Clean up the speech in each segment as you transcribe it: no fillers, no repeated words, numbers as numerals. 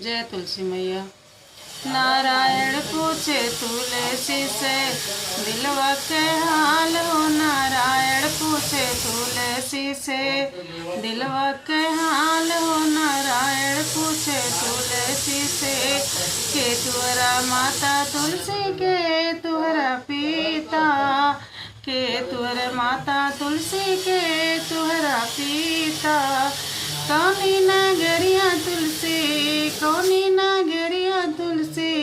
जय तुलसी मैया। नारायण पूछे तुलसी से दिलवा के हाल हो। नारायण पूछे तुलसी से दिलवा के हाल हो। नारायण पूछे तुलसी से के तुहरा माता तुलसी के तुहरा पिता के तुहरा माता तुलसी के तुहरा पिता। कौनी नगरिया तुलसी कौनी नगरिया तुलसी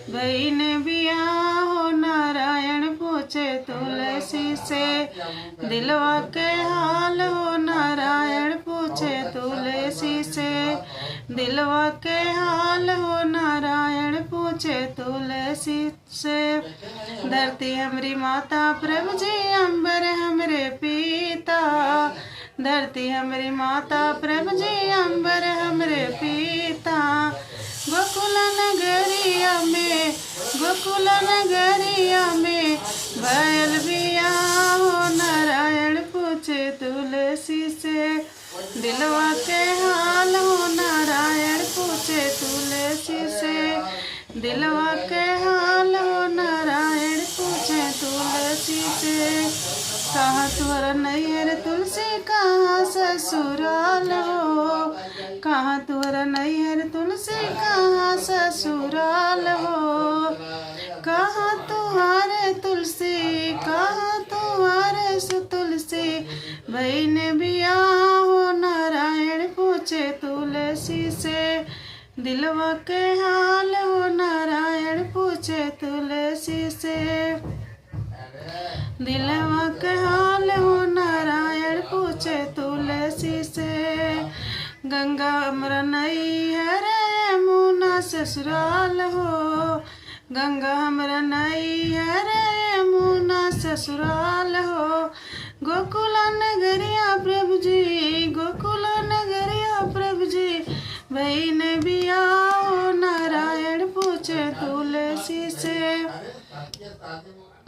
बहन बिया हो। नारायण पूछे तुलसी से दिलवा के हाल हो। नारायण पूछे तुलसी से दिलवा के हाल हो। नारायण पूछे तुलसी से धरती हमरी माता प्रभु जी अंबर हमरे पिता। धरती हमरी माता प्रभु जी अंबर हमरे पिता। गोकुल नगरिया में गोकुल नगरिया में बैल बिया हो। नारायण पूछे तुलसी से दिलवा के हाल हो। नारायण पूछे तुलसी से दिलवा के हाल हो। नारायण पूछे तुलसी से कहाँ तुहरा नैहर तुलसी कहाँ ससुराल हो। कहाँ तुहरा नैहर तुलसी कहाँ ससुराल हो। कहाँ तुहारे तुलसी कहाँ तुहारे तुलसी बहन बिया हो। नारायण पूछे तुलसी से दिलवा के हाल हो। नारायण पूछे तुलसी से दिलवा के हाल हो। नारायण पूछे तुलसी से गंगा हमरा नैहर यमुना ससुराल हो। गंगा हमरा नैहर यमुना ससुराल हो। गोकुल नगरिया प्रभु जी गोकुल नगरिया प्रभु जी बहन बिया हो। नारायण पूछे तुलसी से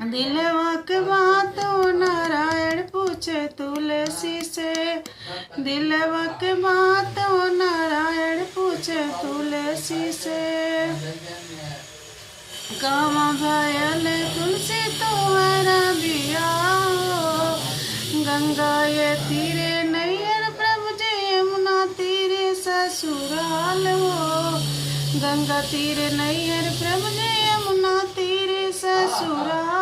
दिलवा के बात हो। नारायण पूछे तुलसी से दिलवा के बात हो। नारायण पूछे तुलसी से गाँव भयल तुलसी तुहरा बिया हो। गंगा ये तीरे नैहर प्रभु जी यमुना तीरे ससुराल हो। गंगा तीरे नैहर प्रभु जी यमुना तीरे ससुराल